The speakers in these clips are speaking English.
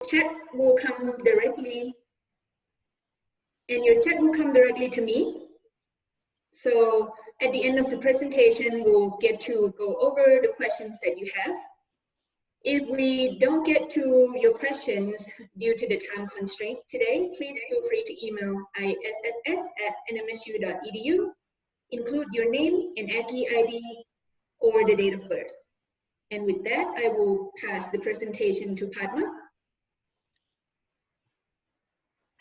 chat will come directly, and your chat will come directly to me. So at the end of the presentation, we'll get to go over the questions that you have. If we don't get to your questions due to the time constraint today, please feel free to email isss@nmsu.edu. Include your name and ACI ID or the date of birth. And with that, I will pass the presentation to Padma.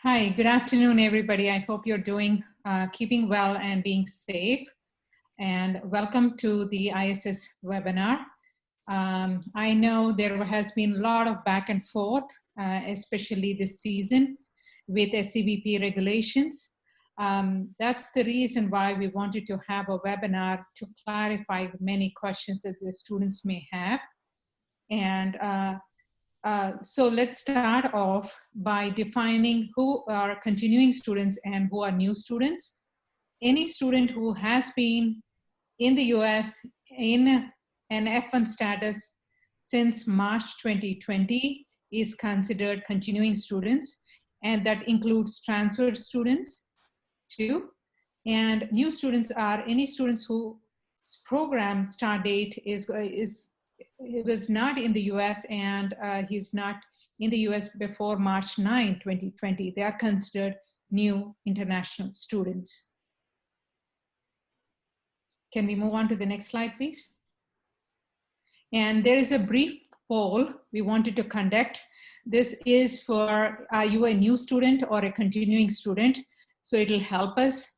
Hi, good afternoon, everybody. I hope you're keeping well and being safe. And welcome to the ISS webinar. I know there has been a lot of back and forth, especially this season with SCBP regulations. That's the reason why we wanted to have a webinar to clarify many questions that the students may have. And so let's start off by defining who are continuing students and who are new students. Any student who has been in the US in an F1 status since March 2020 is considered continuing students, and that includes transfer students too. And new students are any students whose program start date was not in the US and he's not in the US before March 9, 2020. They are considered new international students. Can we move on to the next slide, please? And there is a brief poll we wanted to conduct. This is for, are you a new student or a continuing student? So it'll help us.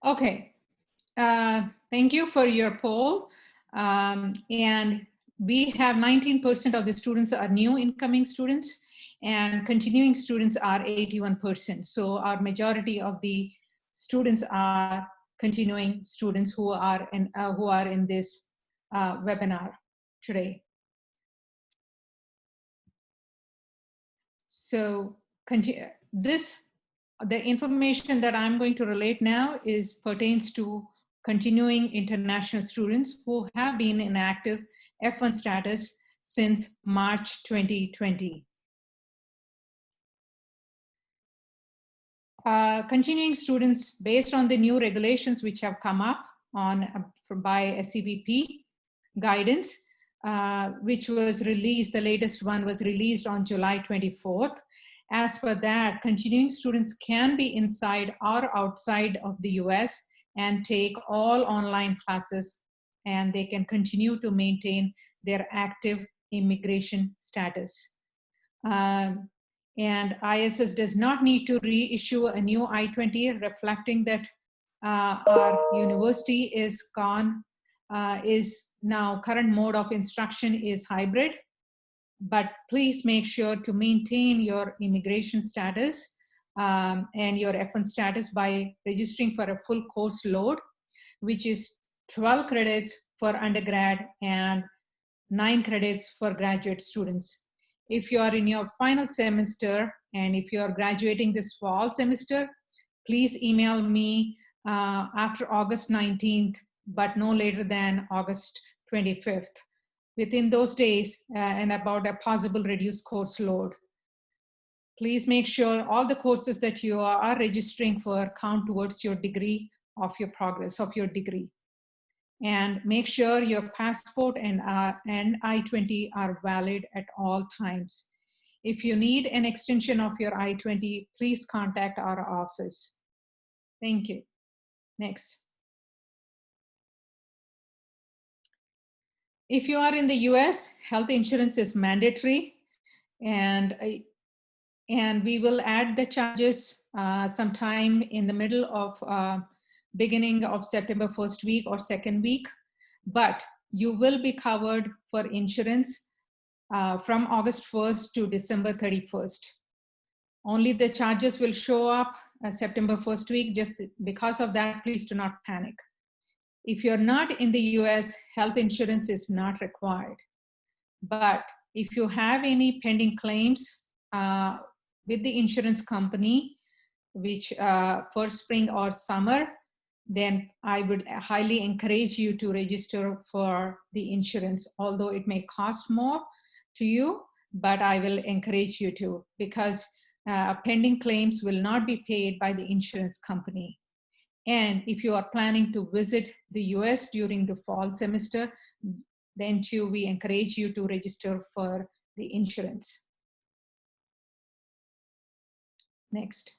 Okay, thank you for your poll. And we have 19% of the students are new incoming students, and continuing students are 81%. So our majority of the students are continuing students who are in this webinar today. So the information that I'm going to relate now pertains to continuing international students who have been in active F1 status since March 2020. Continuing students, based on the new regulations which have come up by SCBP guidance, which was released, the latest one was released on July 24th. As for that, continuing students can be inside or outside of the US and take all online classes, and they can continue to maintain their active immigration status. And ISS does not need to reissue a new I-20 reflecting that our university is now current mode of instruction is hybrid. But please make sure to maintain your immigration status and your F1 status by registering for a full course load, which is 12 credits for undergrad and 9 credits for graduate students. If you are in your final semester and if you are graduating this fall semester, please email me after August 19th, but no later than August 25th. Within those days and about a possible reduced course load. Please make sure all the courses that you are registering for count towards your degree of your progress of your degree. And make sure your passport and I-20 are valid at all times. If you need an extension of your I-20, please contact our office. Thank you. Next. If you are in the US, health insurance is mandatory, and And we will add the charges sometime in the middle of beginning of September first week or second week. But you will be covered for insurance from August 1st to December 31st. Only the charges will show up September 1st week. Just because of that, please do not panic. If you're not in the US, health insurance is not required. But if you have any pending claims with the insurance company, which for spring or summer, then I would highly encourage you to register for the insurance, although it may cost more to you, but I will encourage you to, because pending claims will not be paid by the insurance company. And if you are planning to visit the US during the fall semester, then too, we encourage you to register for the insurance. Next.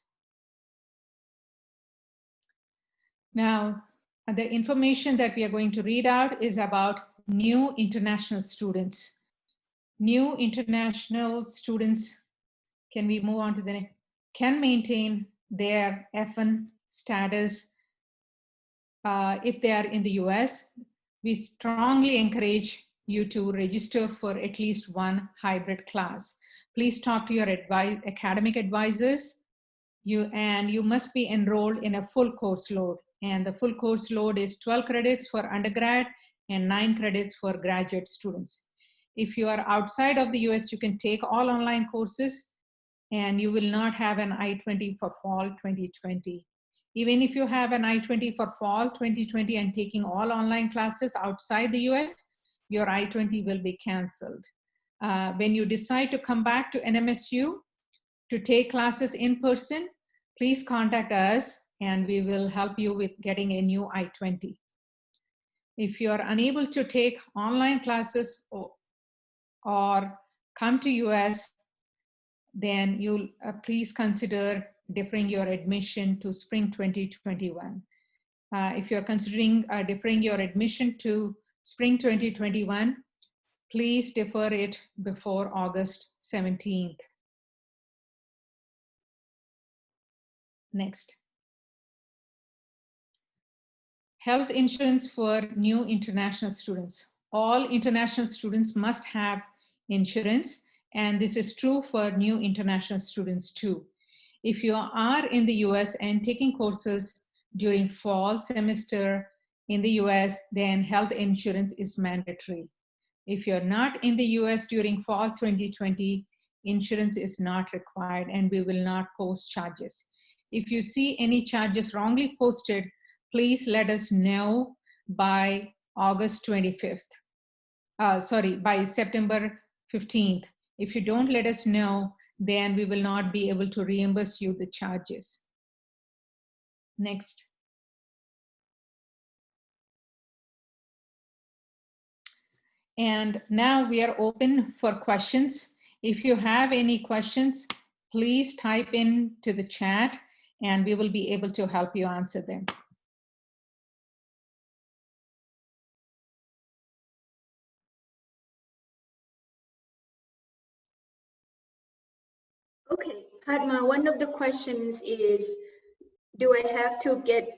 Now, the information that we are going to read out is about new international students. New international students, can we move on to the next? Can maintain their F1 status if they are in the US. We strongly encourage you to register for at least one hybrid class. Please talk to your academic advisors. You must be enrolled in a full course load. And the full course load is 12 credits for undergrad and 9 credits for graduate students. If you are outside of the US, you can take all online courses and you will not have an I-20 for fall 2020. Even if you have an I-20 for fall 2020 and taking all online classes outside the US, your I-20 will be canceled. When you decide to come back to NMSU to take classes in person, please contact us and we will help you with getting a new I-20. If you are unable to take online classes or come to US, then you'll please consider deferring your admission to spring 2021. If you're considering deferring your admission to spring 2021, please defer it before August 17th. Next. Health insurance for new international students. All international students must have insurance, and this is true for new international students too. If you are in the US and taking courses during fall semester in the US, then health insurance is mandatory. If you're not in the US during fall 2020, insurance is not required and we will not post charges. If you see any charges wrongly posted, please let us know by August 25th. By September 15th. If you don't let us know, then we will not be able to reimburse you the charges. Next. And now we are open for questions. If you have any questions, please type in to the chat and we will be able to help you answer them. Okay, Padma, one of the questions is, do I have to get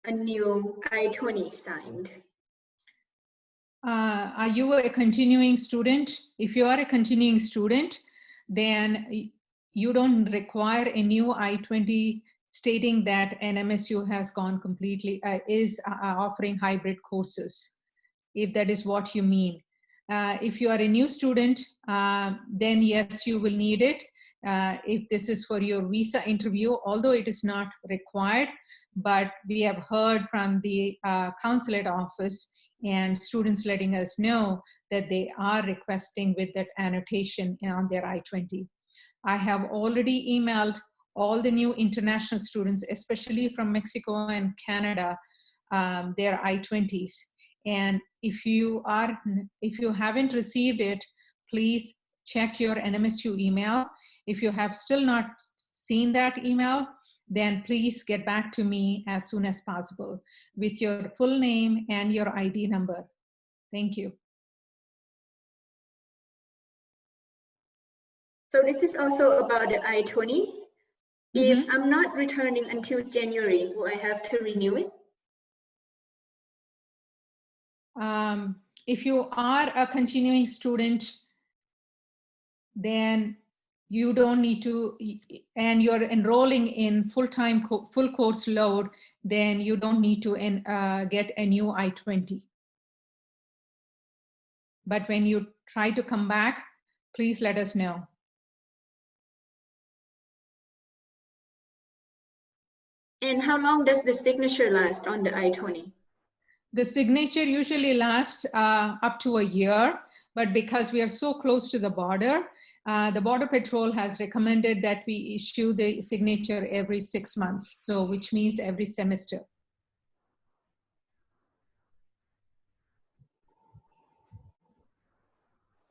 a new I-20 signed? Are you a continuing student? If you are a continuing student, then you don't require a new I-20 stating that NMSU has gone completely, is offering hybrid courses, if that is what you mean. If you are a new student, then yes, you will need it. If this is for your visa interview, although it is not required, but we have heard from the consulate office and students letting us know that they are requesting with that annotation on their I-20. I have already emailed all the new international students, especially from Mexico and Canada, their I-20s. And if you haven't received it, please check your NMSU email. If you have still not seen that email, then please get back to me as soon as possible with your full name and your ID number. Thank you. So this is also about the I-20. If I'm not returning until January, will I have to renew it? If you are a continuing student, then you don't need to, and you're enrolling in full-time, full course load, then you don't need to get a new I-20. But when you try to come back, please let us know. And how long does the signature last on the I-20? The signature usually lasts up to a year, but because we are so close to the Border Patrol has recommended that we issue the signature every 6 months, so which means every semester.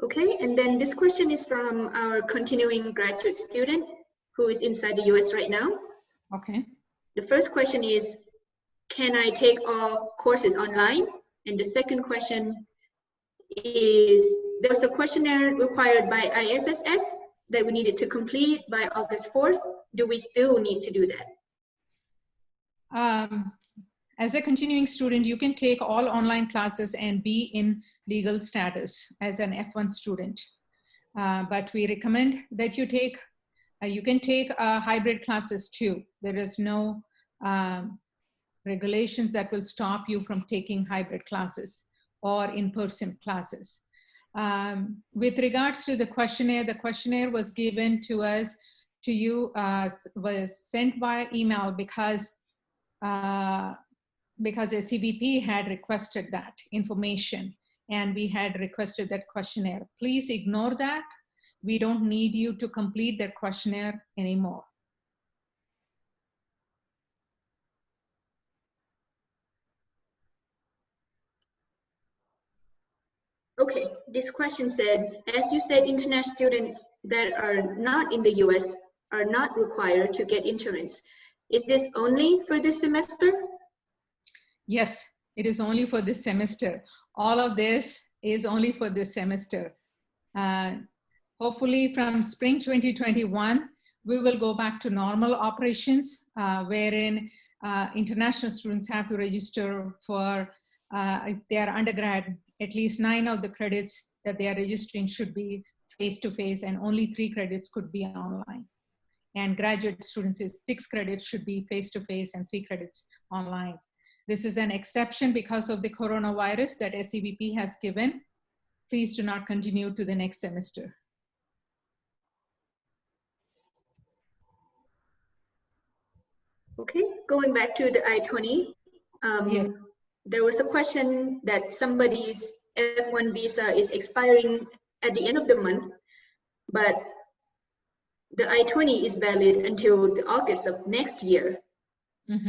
Okay, and then this question is from our continuing graduate student who is inside the US right now. Okay. The first question is, can I take all courses online? And the second question is, there's a questionnaire required by ISSS that we needed to complete by August 4th. Do we still need to do that? As a continuing student, you can take all online classes and be in legal status as an F1 student. But we recommend that you take, you can take hybrid classes too. There is no regulations that will stop you from taking hybrid classes or in-person classes. With regards to the questionnaire was given to us, to you, was sent via email because SCBP had requested that information and we had requested that questionnaire. Please ignore that. We don't need you to complete that questionnaire anymore. Okay, this question said, as you said, international students that are not in the US are not required to get insurance. Is this only for this semester? Yes, it is only for this semester. All of this is only for this semester. Hopefully from spring 2021, we will go back to normal operations wherein international students have to register for, if they are undergrad, at least 9 of the credits that they are registering should be face-to-face and only 3 credits could be online. And graduate students, 6 credits should be face-to-face and 3 credits online. This is an exception because of the coronavirus that SCBP has given. Please do not continue to the next semester. Okay, going back to the I-20, Yes. there was a question that somebody's F1 visa is expiring at the end of the month, but the I-20 is valid until the August of next year.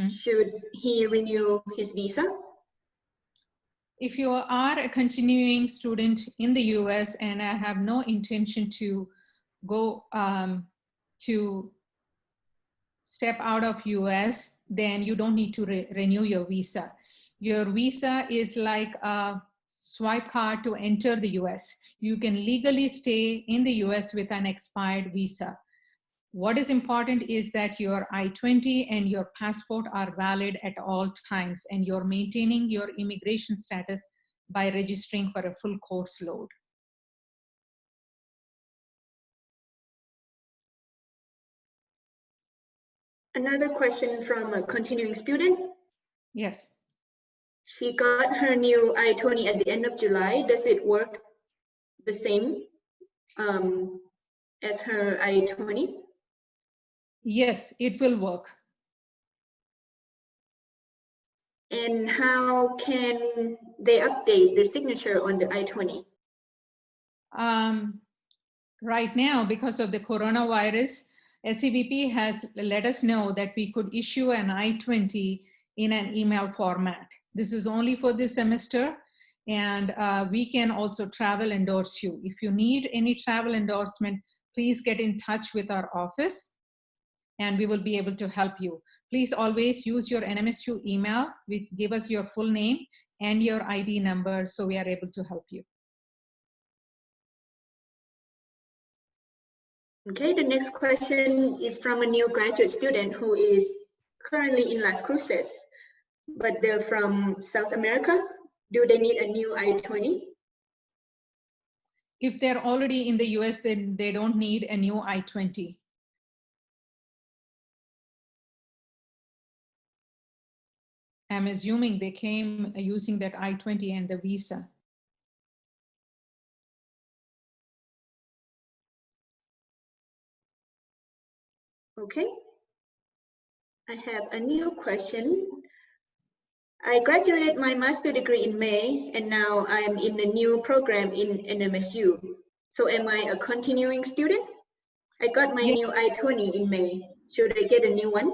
Should he renew his visa? If you are a continuing student in the US and I have no intention to go to step out of US, then you don't need to renew your visa. Your visa is like a swipe card to enter the US. You can legally stay in the US with an expired visa. What is important is that your I-20 and your passport are valid at all times and you're maintaining your immigration status by registering for a full course load. Another question from a continuing student. Yes. She got her new I-20 at the end of July. Does it work the same as her I-20? Yes, it will work. And how can they update their signature on the I-20? Right now, because of the coronavirus, SCBP has let us know that we could issue an I-20 in an email format. This is only for this semester, and we can also travel endorse you. If you need any travel endorsement, please get in touch with our office and we will be able to help you. Please always use your NMSU email. Give us your full name and your ID number so we are able to help you. Okay, the next question is from a new graduate student who is currently in Las Cruces, but they're from South America. Do they need a new I-20? If they're already in the US, then they don't need a new I-20. I'm assuming they came using that I-20 and the visa. Okay. I have a new question. I graduated my master degree in May, and now I'm in a new program in NMSU. So am I a continuing student? I got my new I-20 in May. Should I get a new one?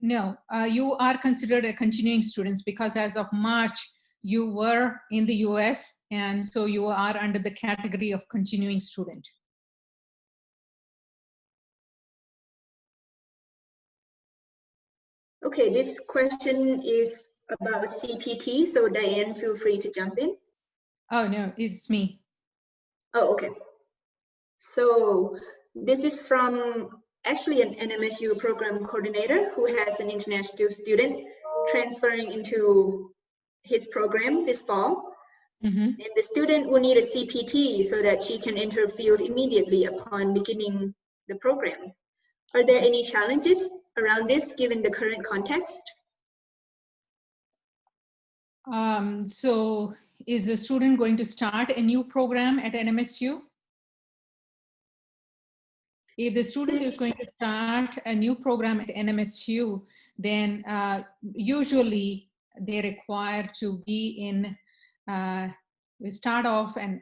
No, you are considered a continuing student because as of March, you were in the US, and so you are under the category of continuing student. Okay, this question is about CPT, so Diane, feel free to jump in. Oh, no, it's me. Oh, okay. So this is from actually an NMSU program coordinator who has an international student transferring into his program this fall. And the student will need a CPT so that she can enter field immediately upon beginning the program. Are there any challenges around this given the current context? So is the student going to start a new program at NMSU? If the student is going to start a new program at NMSU, then usually they require to be in, we start off and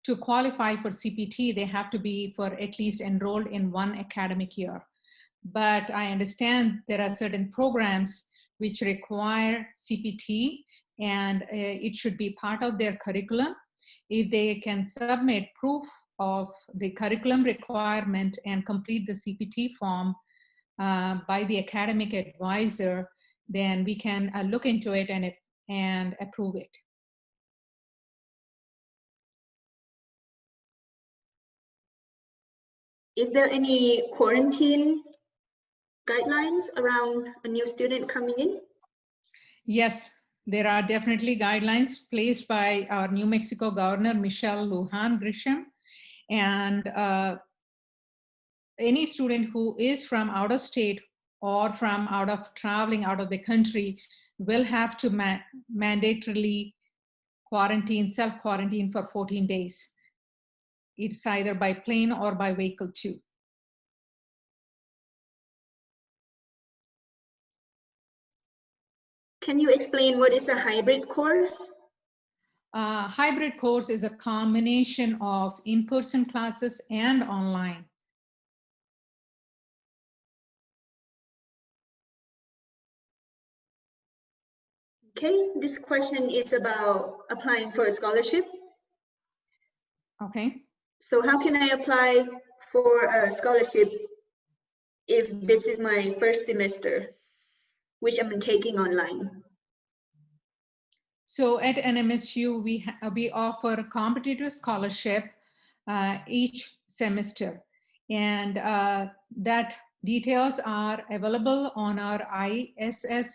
to qualify for CPT, they have to be for at least enrolled in one academic year. But I understand there are certain programs which require CPT and it should be part of their curriculum. If they can submit proof of the curriculum requirement and complete the CPT form by the academic advisor, then we can look into it and approve it. Is there any quarantine guidelines around a new student coming in? Yes, there are definitely guidelines placed by our New Mexico Governor, Michelle Lujan Grisham. And any student who is from out of state or from traveling out of the country will have to mandatorily quarantine, self-quarantine for 14 days. It's either by plane or by vehicle too. Can you explain what is a hybrid course? Hybrid course is a combination of in-person classes and online. Okay, this question is about applying for a scholarship. Okay. So how can I apply for a scholarship if this is my first semester, which I'm taking online? So at NMSU, we offer a competitive scholarship each semester. And that details are available on our isss.nmsu.edu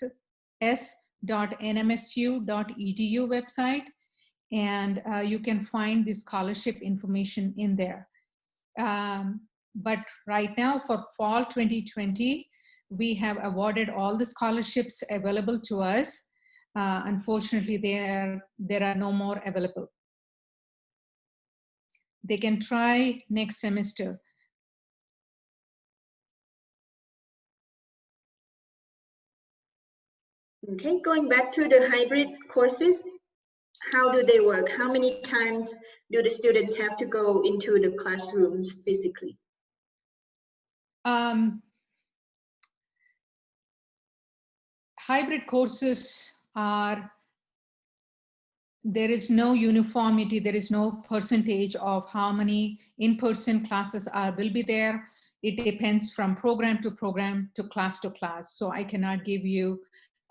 website. And you can find the scholarship information in there. But right now for fall 2020, we have awarded all the scholarships available to us. Unfortunately, there are no more available. They can try next semester. Okay, going back to the hybrid courses, how do they work? How many times do the students have to go into the classrooms physically? Hybrid courses are, there is no uniformity, there is no percentage of how many in-person classes will be there. It depends from program to program to class. So I cannot give you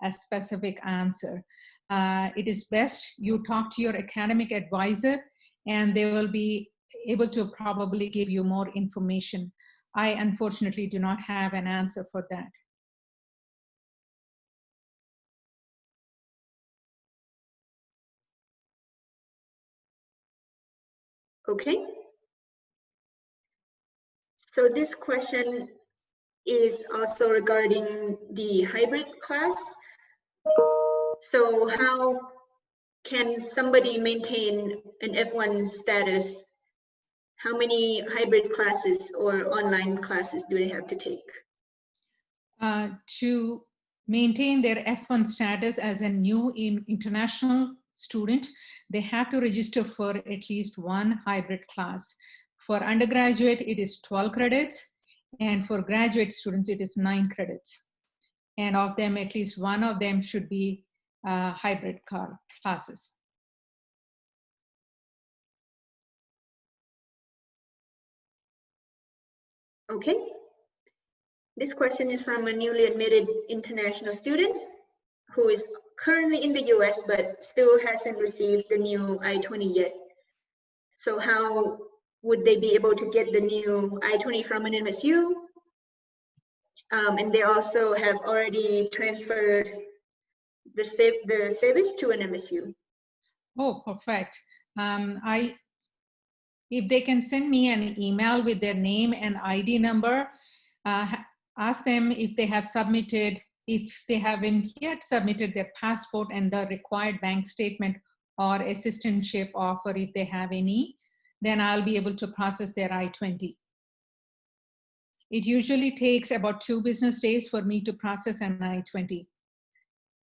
a specific answer. It is best you talk to your academic advisor and they will be able to probably give you more information. I unfortunately do not have an answer for that. Okay. So this question is also regarding the hybrid class. So how can somebody maintain an F1 status? How many hybrid classes or online classes do they have to take? To maintain their F1 status as a new international student, they have to register for at least one hybrid class. For undergraduate, it is 12 credits, and for graduate students, it is 9 credits. And of them, at least one of them should be hybrid classes. Okay. This question is from a newly admitted international student who is currently in the US but still hasn't received the new I-20 yet. So how would they be able to get the new I-20 from an NMSU? And they also have already transferred the service to an NMSU. Oh, perfect. If they can send me an email with their name and ID number, ask them if they have submitted, if they haven't yet submitted their passport and the required bank statement or assistantship offer, if they have any, then I'll be able to process their I-20. It usually takes about 2 business days for me to process an I-20.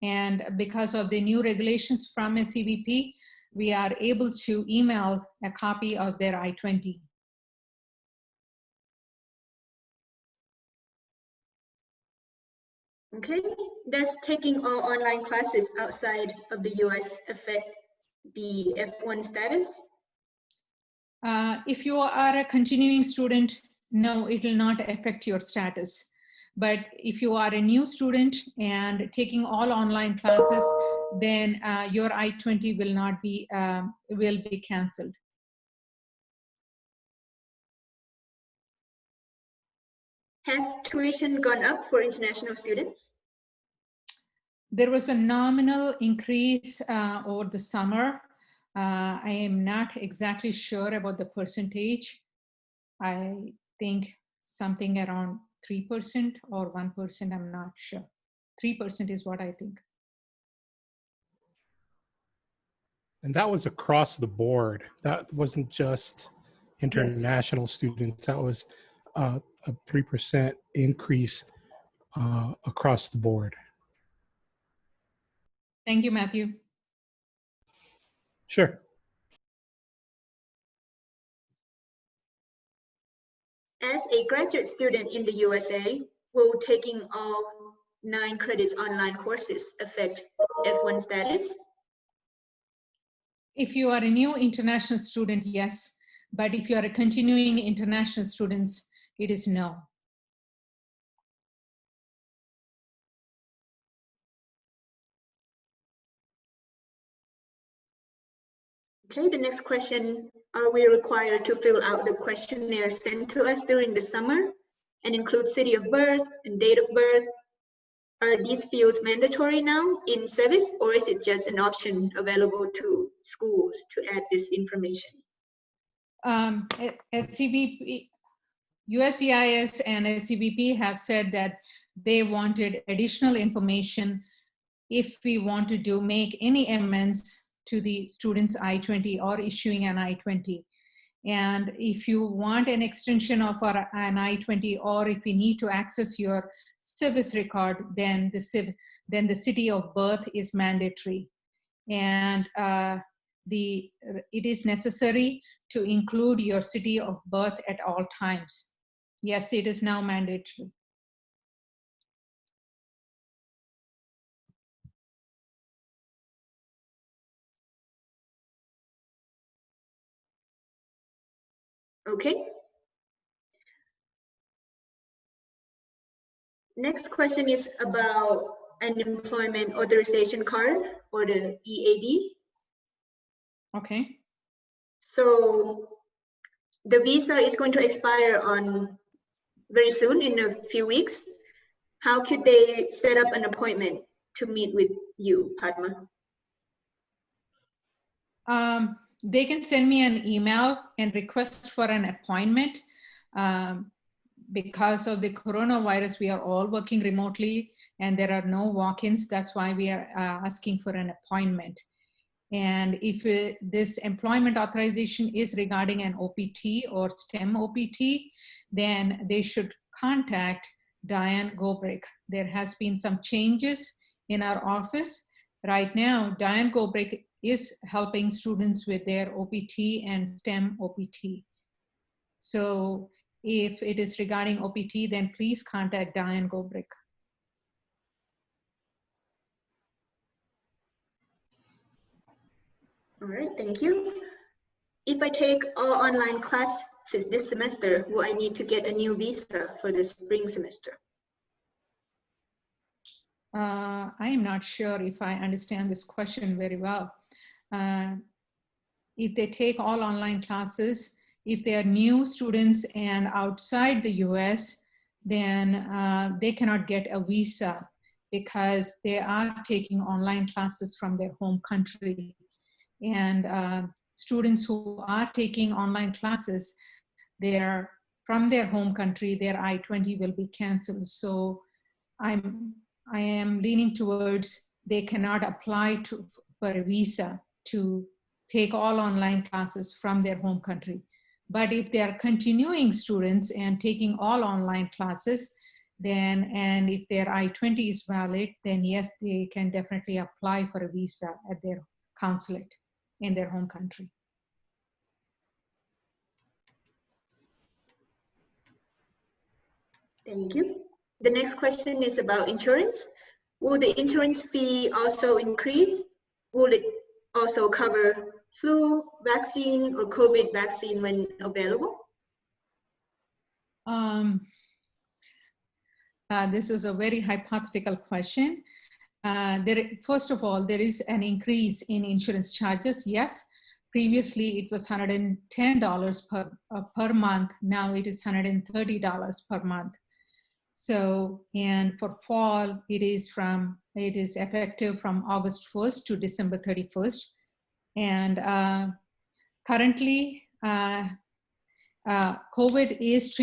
And because of the new regulations from SCBP, we are able to email a copy of their I-20. Okay, does taking all online classes outside of the US affect the F1 status? If you are a continuing student, no, it will not affect your status. But if you are a new student and taking all online classes, then your I-20 will be canceled. Has tuition gone up for international students? There was a nominal increase over the summer. I am not exactly sure about the percentage. I think something around 3% or 1%, I'm not sure. 3% is what I think. And that was across the board. That wasn't just international students. That was a 3% increase across the board. Thank you, Matthew. Sure. As a graduate student in the USA, will taking all 9 credits online courses affect F1 status? If you are a new international student, yes. But if you are a continuing international student, it is no. Okay, the next question, are we required to fill out the questionnaire sent to us during the summer and include city of birth and date of birth? Are these fields mandatory now in service, or is it just an option available to schools to add this information? SCBP, USCIS and SCBP have said that they wanted additional information if we want to make any amendments to the student's I-20 or issuing an I-20. And if you want an extension of an I-20, or if you need to access your service record, then the city of birth is mandatory. And it is necessary to include your city of birth at all times. Yes, it is now mandatory. Okay. Next question is about an employment authorization card, or the EAD. Okay. So the visa is going to expire on very soon, in a few weeks. How could they set up an appointment to meet with you, Padma? They can send me an email and request for an appointment. Because of the coronavirus, we are all working remotely and there are no walk-ins. That's why we are asking for an appointment. And if this employment authorization is regarding an OPT or STEM OPT, then they should contact Diane Gobrick. There has been some changes in our office. Right now, Diane Gobrick is helping students with their OPT and STEM OPT. So if it is regarding OPT, then please contact Diane Gobrick. All right, thank you. If I take all online classes this semester, will I need to get a new visa for the spring semester? I am not sure if I understand this question very well. If they take all online classes, if they are new students and outside the US, then they cannot get a visa because they are taking online classes from their home country. And students who are taking online classes, they're from their home country, their I-20 will be canceled. So I am leaning towards they cannot apply for a visa to take all online classes from their home country. But if they are continuing students and taking all online classes, then, and if their I-20 is valid, then yes, they can definitely apply for a visa at their consulate in their home country. Thank you. The next question is about insurance. Will the insurance fee also increase? Will it also cover flu vaccine or COVID vaccine when available? This is a very hypothetical question. First of all, there is an increase in insurance charges. Yes, previously it was $110 per month. Now it is $130 per month. So, and for fall, it is effective from August 1st to December 31st. And currently, COVID is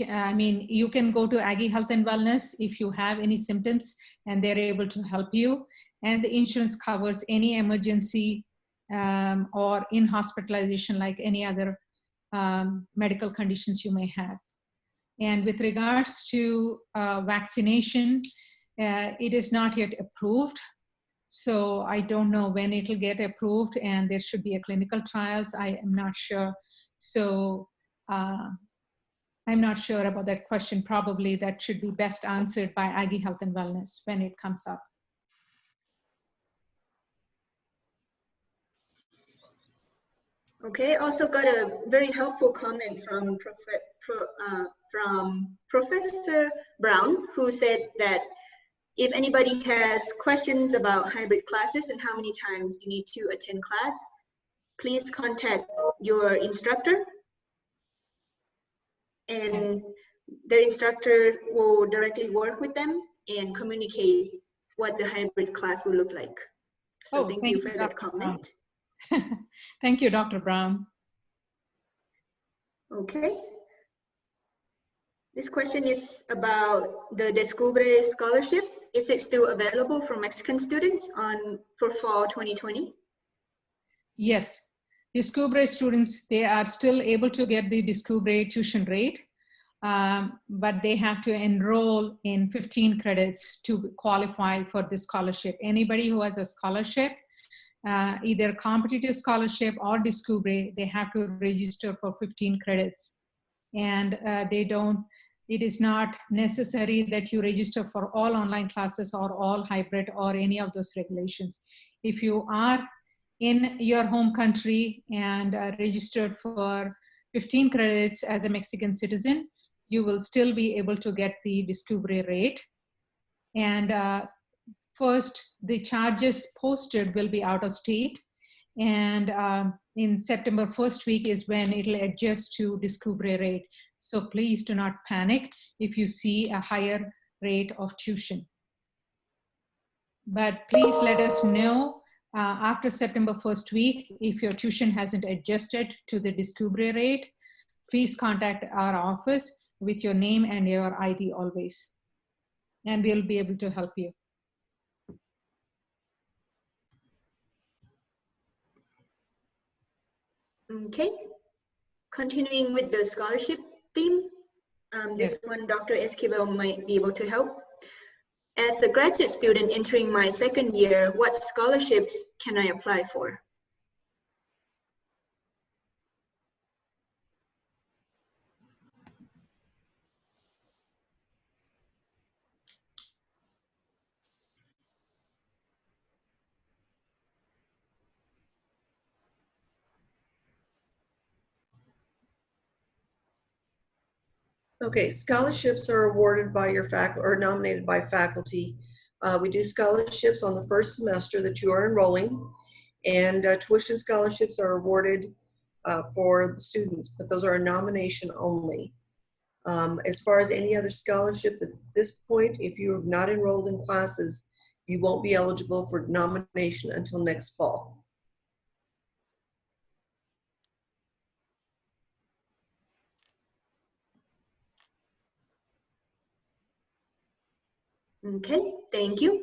I mean, you can go to Aggie Health and Wellness if you have any symptoms and they're able to help you. And the insurance covers any emergency or in-hospitalization like any other medical conditions you may have. And with regards to vaccination, it is not yet approved. So I don't know when it will get approved, and there should be a clinical trials. I am not sure. So I'm not sure about that question. Probably that should be best answered by Aggie Health and Wellness when it comes up. Okay, also got a very helpful comment from Professor Brown, who said that if anybody has questions about hybrid classes and how many times you need to attend class, please contact your instructor, and their instructor will directly work with them and communicate what the hybrid class will look like. So thank you for that comment. Thank you, Dr. Brown. Okay. This question is about the Descubre scholarship. Is it still available for Mexican students for fall 2020? Yes. Descubre students, they are still able to get the Descubre tuition rate, but they have to enroll in 15 credits to qualify for the scholarship. Anybody who has a scholarship, either competitive scholarship or Descubre, they have to register for 15 credits. And it is not necessary that you register for all online classes or all hybrid or any of those regulations. If you are in your home country and registered for 15 credits as a Mexican citizen, you will still be able to get the Descubre rate. And first, the charges posted will be out of state. And in September first week is when it'll adjust to discovery rate. So please do not panic if you see a higher rate of tuition. But please let us know after September first week if your tuition hasn't adjusted to the discovery rate. Please contact our office with your name and your ID always, and we'll be able to help you. Okay, continuing with the scholarship theme, this one Dr. Esquivel might be able to help. As a graduate student entering my second year, what scholarships can I apply for? Okay, scholarships are awarded by your faculty or nominated by faculty. We do scholarships on the first semester that you are enrolling, and tuition scholarships are awarded for the students, but those are a nomination only. As far as any other scholarships at this point, if you have not enrolled in classes, you won't be eligible for nomination until next fall. Okay, thank you.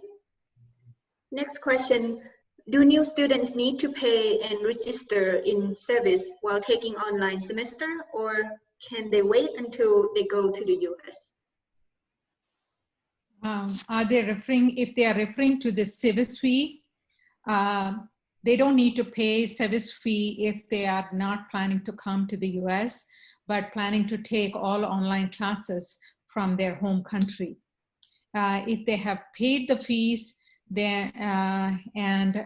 Next question, do new students need to pay and register in service while taking online semester, or can they wait until they go to the US? Are they referring, if they are referring to the service fee, they don't need to pay service fee if they are not planning to come to the US, but planning to take all online classes from their home country. If they have paid the fees, then, and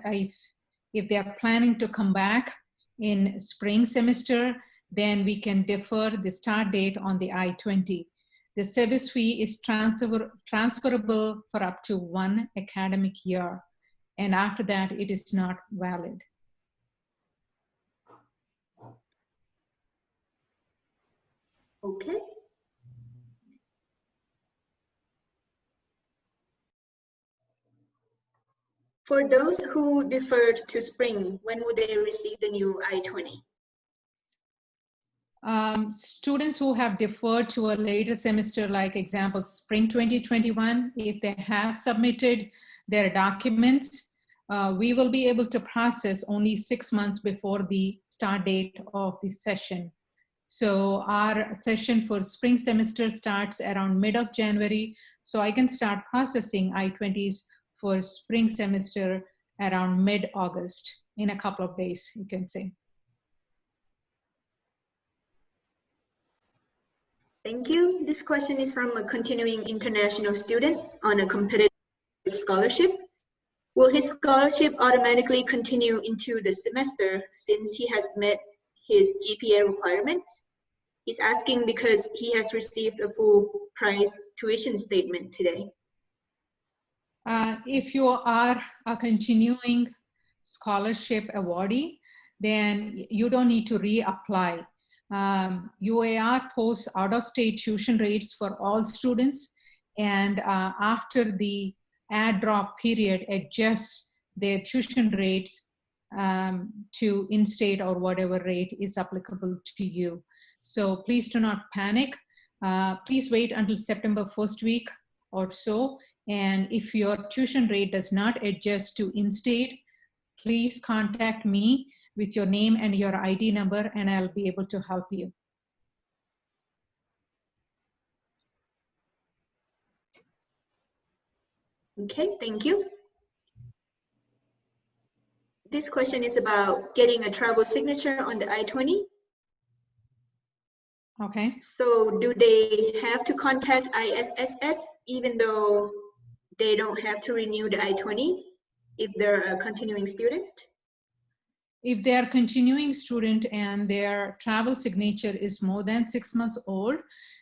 if they are planning to come back in spring semester, then we can defer the start date on the I-20. The service fee is transferable for up to 1 academic year, and after that, it is not valid. Okay. For those who deferred to spring, when would they receive the new I-20? Students who have deferred to a later semester, like example, spring 2021, if they have submitted their documents, we will be able to process only 6 months before the start date of the session. So our session for spring semester starts around mid of January. So I can start processing I-20s for spring semester around mid-August, in a couple of days, you can say. Thank you. This question is from a continuing international student on a competitive scholarship. Will his scholarship automatically continue into the semester since he has met his GPA requirements? He's asking because he has received a full price tuition statement today. If you are a continuing scholarship awardee, then you don't need to reapply. UAR posts out-of-state tuition rates for all students, and after the add drop period, adjusts their tuition rates to in-state or whatever rate is applicable to you. So please do not panic. Please wait until September first week or so. And if your tuition rate does not adjust to in-state, please contact me with your name and your ID number, and I'll be able to help you. Okay, thank you. This question is about getting a travel signature on the I-20. Okay. So do they have to contact ISSS even though they don't have to renew the I-20 if they're a continuing student? If they are continuing student and their travel signature is more than 6 months old,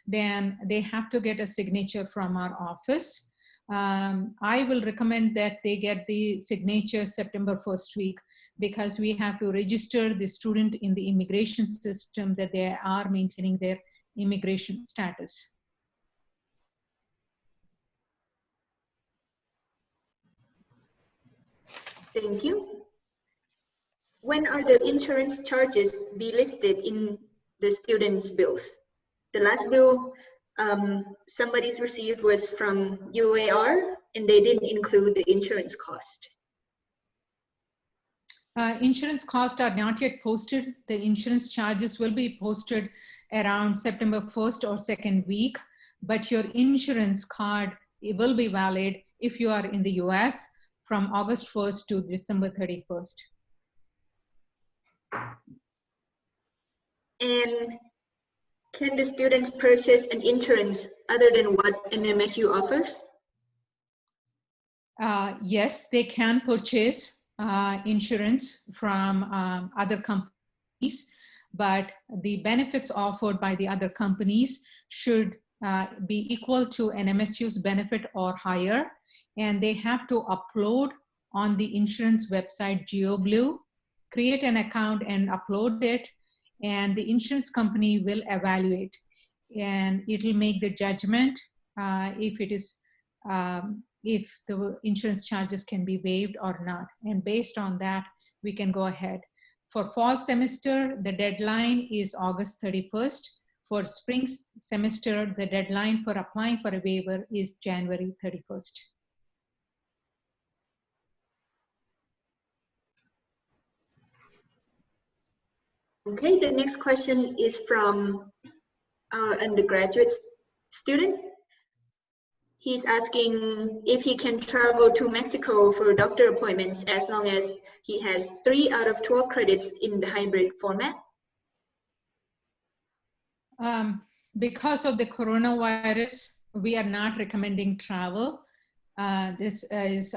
then they have to get a signature from our office. I will recommend that they get the signature September 1st week, because we have to register the student in the immigration system that they are maintaining their immigration status. Thank you. When are the insurance charges be listed in the student's bills? The last bill somebody's received was from UAR, and they didn't include the insurance cost. Insurance costs are not yet posted. The insurance charges will be posted around September 1st or 2nd week, but your insurance card, it will be valid if you are in the US from August 1st to December 31st. And can the students purchase an insurance other than what NMSU offers? Yes, they can purchase insurance from other companies, but the benefits offered by the other companies should be equal to NMSU's benefit or higher, and they have to upload on the insurance website GeoBlue, create an account and upload it, and the insurance company will evaluate, and it will make the judgment if it is if the insurance charges can be waived or not. And based on that, we can go ahead. For fall semester, the deadline is August 31st. For spring semester, the deadline for applying for a waiver is January 31st. Okay, the next question is from our undergraduate student. He's asking if he can travel to Mexico for doctor appointments as long as he has 3 out of 12 credits in the hybrid format. Because of the coronavirus, we are not recommending travel. This is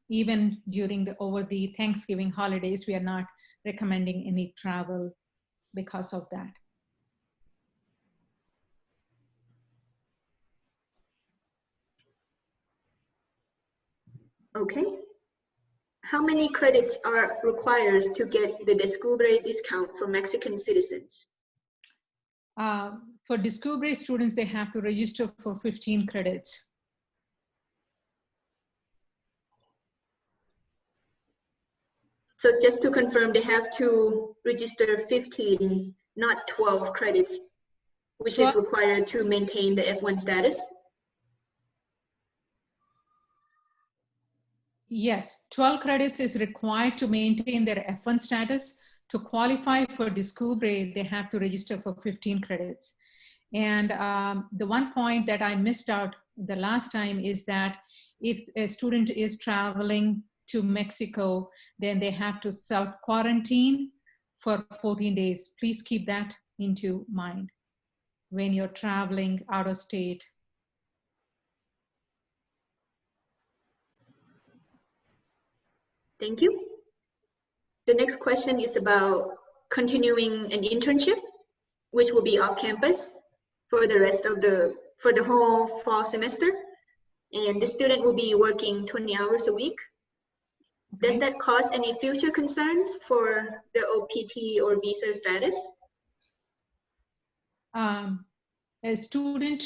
even during over the Thanksgiving holidays, we are not recommending any travel because of that. Okay. How many credits are required to get the Descubre discount for Mexican citizens? For Descubre students, they have to register for 15 credits. So just to confirm, they have to register 15, not 12 credits, which is required to maintain the F1 status? Yes, 12 credits is required to maintain their F1 status. To qualify for Descubre, they have to register for 15 credits. And the one point that I missed out the last time is that if a student is traveling to Mexico, then they have to self-quarantine for 14 days. Please keep that into mind when you're traveling out of state. Thank you. The next question is about continuing an internship, which will be off campus for the rest of for the whole fall semester. And the student will be working 20 hours a week. Okay. Does that cause any future concerns for the OPT or visa status? A student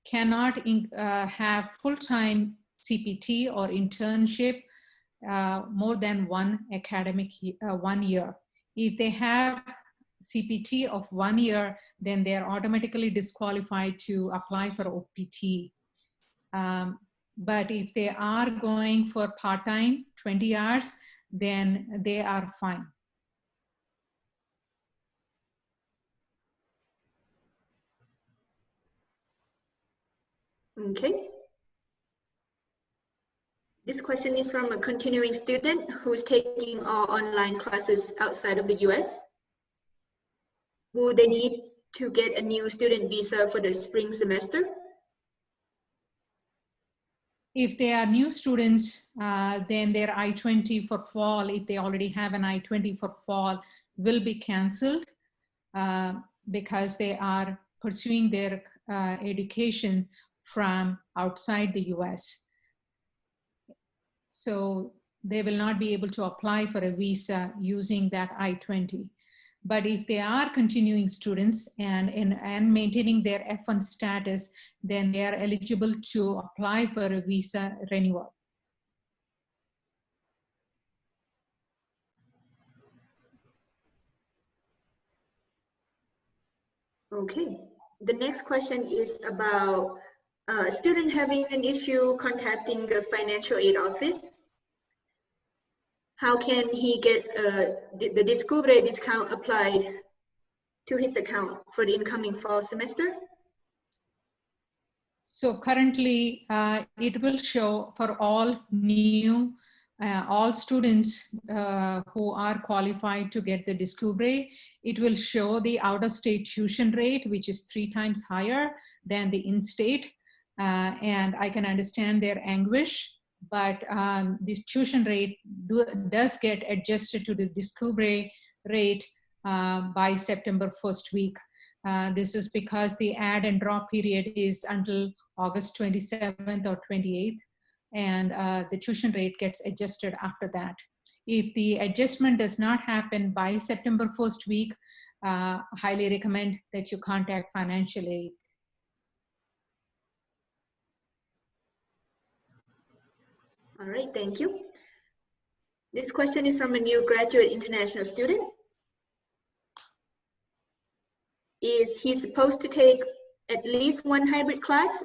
cannot have full-time CPT or internship more than one academic 1 year. If they have CPT of 1 year, then they are automatically disqualified to apply for OPT. But if they are going for part-time, 20 hours, then they are fine. Okay. This question is from a continuing student who's taking all online classes outside of the US. Will they need to get a new student visa for the spring semester? If they are new students, then their I-20 for fall, if they already have an I-20 for fall, will be canceled because they are pursuing their education from outside the US. So they will not be able to apply for a visa using that I-20. But if they are continuing students and maintaining their F1 status, then they are eligible to apply for a visa renewal. Okay, the next question is about a student having an issue contacting the financial aid office. How can he get the Descubre discount applied to his account for the incoming fall semester? So currently, it will show for all new, all students who are qualified to get the Descubre, it will show the out-of-state tuition rate, which is 3 times higher than the in-state. And I can understand their anguish, but this tuition rate does get adjusted to the Descubre rate by September 1st week. This is because the add and drop period is until August 27th or 28th, and the tuition rate gets adjusted after that. If the adjustment does not happen by September 1st week, highly recommend that you contact financial aid. All right, thank you. This question is from a new graduate international student. Is he supposed to take at least one hybrid class,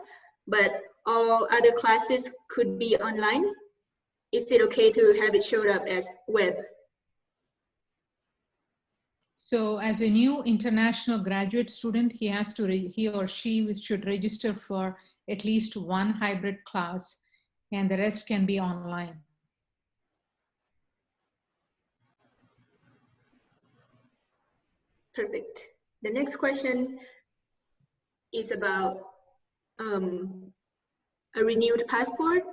but all other classes could be online? Is it okay to have it showed up as web? So as a new international graduate student, he or she should register for at least one hybrid class, and the rest can be online. Perfect. The next question is about a renewed passport.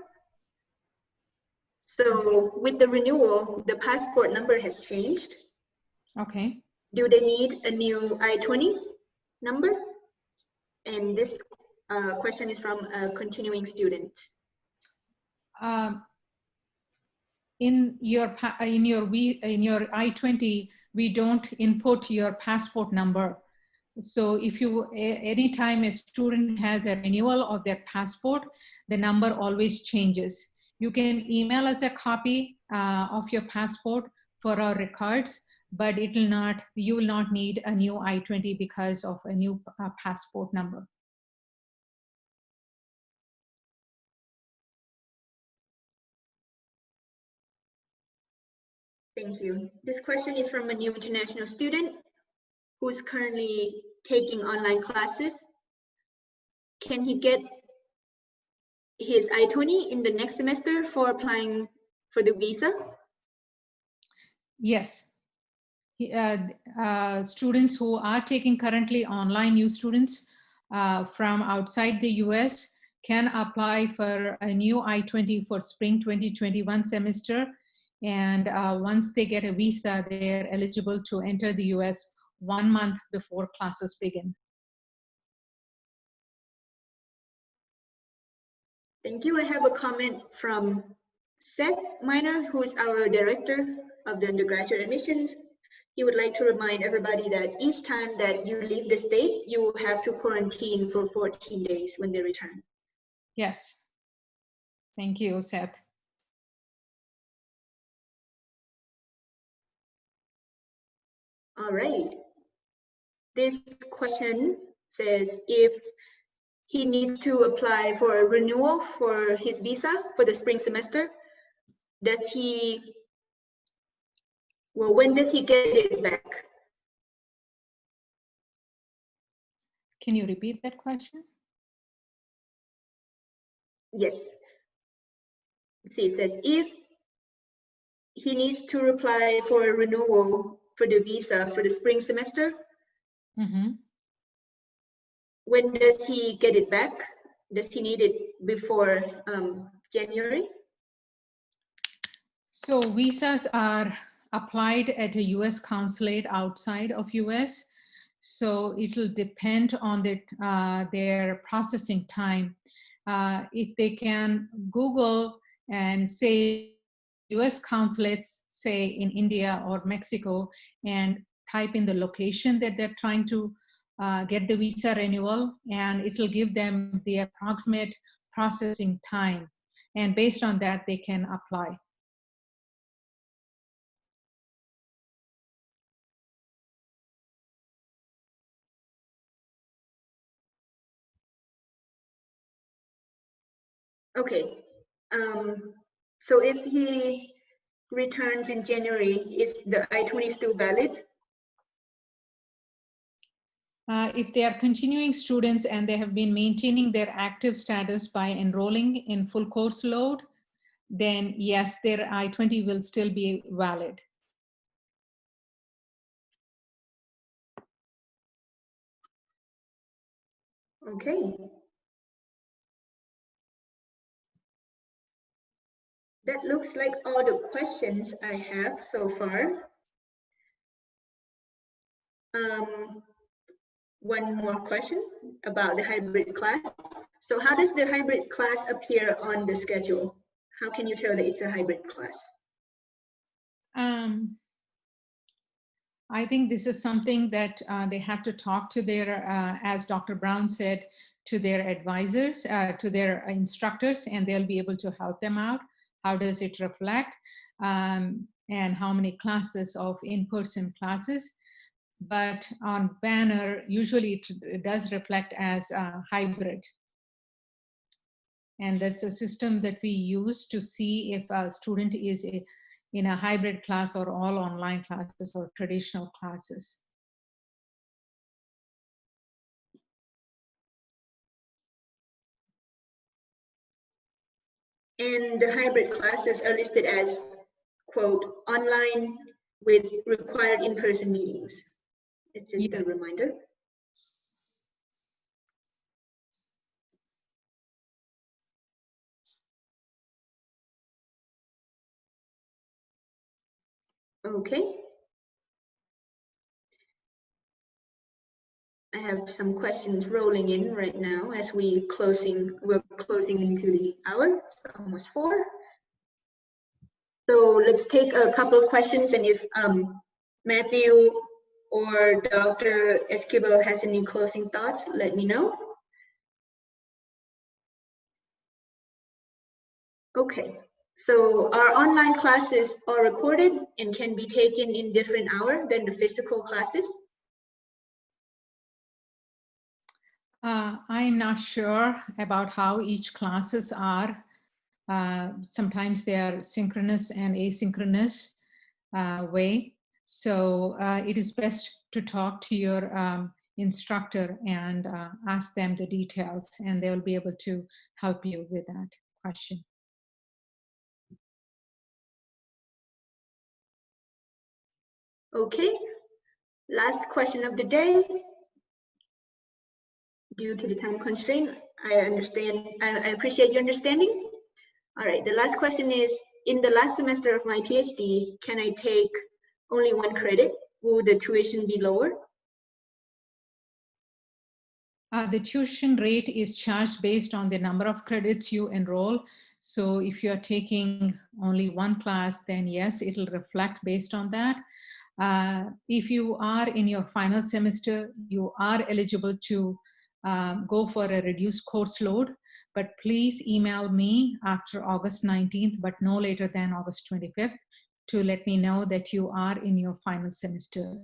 So with the renewal, the passport number has changed. Okay. Do they need a new I-20 number? And this question is from a continuing student. In your I-20, we don't input your passport number. So if you, anytime a student has a renewal of their passport, the number always changes. You can email us a copy of your passport for our records, but it will not, you will not need a new I-20 because of a new passport number. Thank you. This question is from a new international student who's currently taking online classes. Can he get his I-20 in the next semester for applying for the visa? Yes. Students who are taking currently online, new students from outside the US can apply for a new I-20 for spring 2021 semester. And once they get a visa, they're eligible to enter the US 1 month before classes begin. Thank you. I have a comment from Seth Miner, who is our director of the undergraduate admissions. He would like to remind everybody that each time that you leave the state, you will have to quarantine for 14 days when they return. Yes. Thank you, Seth. All right. This question says if he needs to apply for a renewal for his visa for the spring semester, does he, well, when does he get it back? Can you repeat that question? Yes. See, it says if he needs to apply for a renewal for the visa for the spring semester, when does he get it back? Does he need it before January? So visas are applied at a US consulate outside of US. So it will depend on their processing time. if they can Google and say US consulates, say in India or Mexico, and type in the location that they're trying to get the visa renewal, and it will give them the approximate processing time. And based on that, they can apply. Okay. So if he returns in January, is the I-20 still valid? If they are continuing students and they have been maintaining their active status by enrolling in full course load, then yes, their I-20 will still be valid. Okay. That looks like all the questions I have so far. One more question about the hybrid class. So how does the hybrid class appear on the schedule? How can you tell that it's a hybrid class? I think this is something that they have to talk to their, as Dr. Brown said, to their advisors, to their instructors, and they'll be able to help them out. How does it reflect? And how many classes of in-person classes? But on Banner, usually it does reflect as hybrid. And that's a system that we use to see if a student is in a hybrid class or all online classes or traditional classes. And the hybrid classes are listed as, quote, online with required in-person meetings. It's just a reminder. Okay. I have some questions rolling in right now as we're closing into the hour, almost 4. So let's take a couple of questions, and if Matthew or Dr. Esquivel has any closing thoughts, let me know. Okay, so our online classes are recorded and can be taken in different hours than the physical classes. I'm not sure about how each classes are. Sometimes they are synchronous and asynchronous way. So it is best to talk to your instructor and ask them the details, and they'll be able to help you with that question. Okay, last question of the day. Due to the time constraint, I understand, I appreciate your understanding. All right, the last question is, in the last semester of my PhD, can I take only 1 credit? Will the tuition be lower? The tuition rate is charged based on the number of credits you enroll. So if you're taking only 1 class, then yes, it'll reflect based on that. If you are in your final semester, you are eligible to go for a reduced course load, but please email me after August 19th, but no later than August 25th, to let me know that you are in your final semester,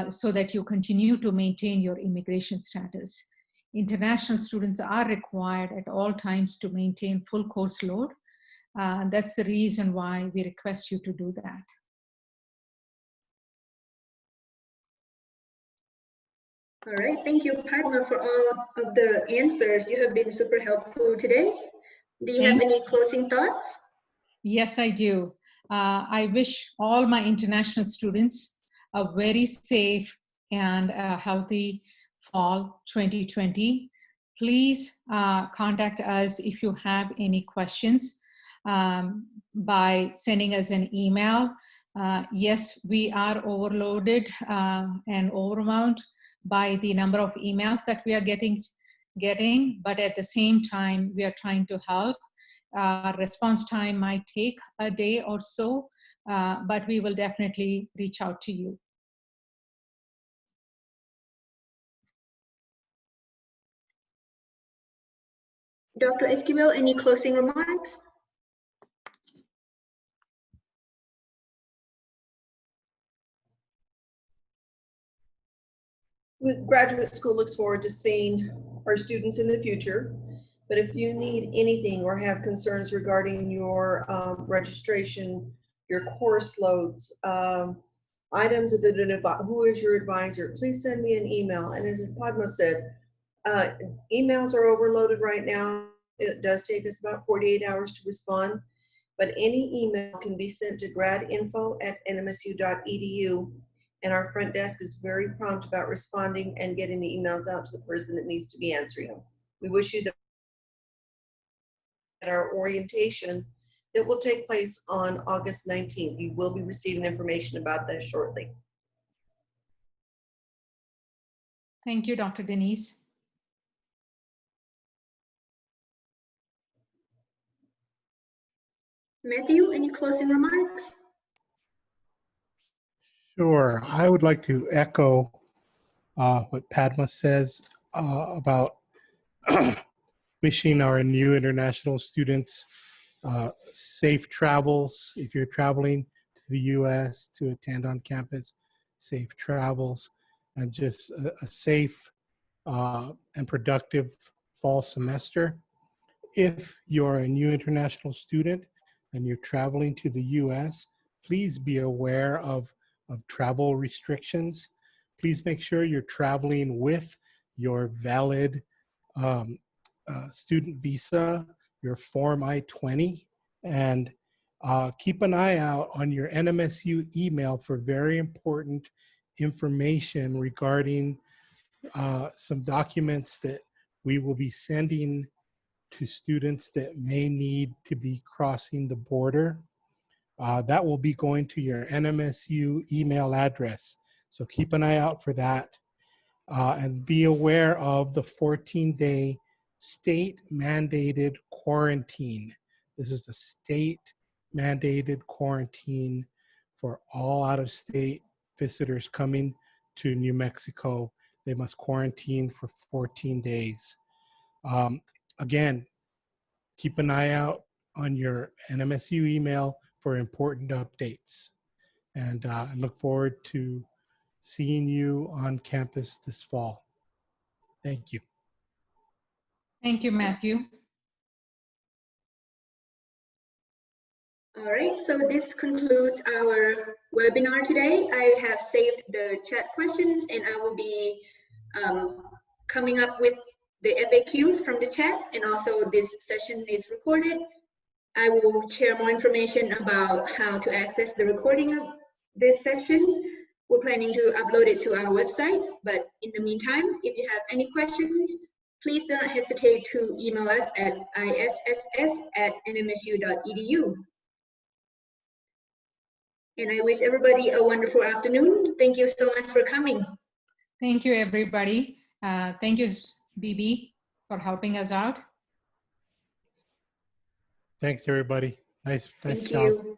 so that you continue to maintain your immigration status. International students are required at all times to maintain full course load. That's the reason why we request you to do that. All right, thank you, Padma, for all of the answers. You have been super helpful today. Do you have any closing thoughts? Yes, I do. I wish all my international students a very safe and healthy fall 2020. Please contact us if you have any questions by sending us an email. Yes, we are overloaded and overwhelmed by the number of emails that we are getting getting, but at the same time, we are trying to help. Response time might take a day or so, but we will definitely reach out to you. Dr. Esquivel, any closing remarks? Graduate School looks forward to seeing our students in the future. But if you need anything or have concerns regarding your registration, your course loads, items of who is your advisor, please send me an email. And as Padma said, emails are overloaded right now. It does take us about 48 hours to respond, but any email can be sent to gradinfo@nmsu.edu. And our front desk is very prompt about responding and getting the emails out to the person that needs to be answering them. We wish you at our orientation that will take place on August 19th. You will be receiving information about that shortly. Thank you, Dr. Denise. Matthew, any closing remarks? Sure. I would like to echo what Padma says about wishing our new international students safe travels. If you're traveling to the U.S. to attend on campus, safe travels, and just a safe and productive fall semester. If you're a new international student and you're traveling to the U.S., please be aware of travel restrictions. Please make sure you're traveling with your valid student visa, your Form I-20, and keep an eye out on your NMSU email for very important information regarding some documents that we will be sending to students that may need to be crossing the border. That will be going to your NMSU email address. So keep an eye out for that. And be aware of the 14-day state-mandated quarantine. This is a state-mandated quarantine for all out-of-state visitors coming to New Mexico. They must quarantine for 14 days. Again, keep an eye out on your NMSU email for important updates. And I look forward to seeing you on campus this fall. Thank you. Thank you, Matthew. All right, so this concludes our webinar today. I have saved the chat questions and I will be coming up with the FAQs from the chat, and also this session is recorded. I will share more information about how to access the recording of this session. We're planning to upload it to our website, but in the meantime, if you have any questions, please don't hesitate to email us at isss@nmsu.edu. And I wish everybody a wonderful afternoon. Thank you so much for coming. Thank you, everybody. Thank you, BB, for helping us out. Thanks, everybody. Nice Thank job. you.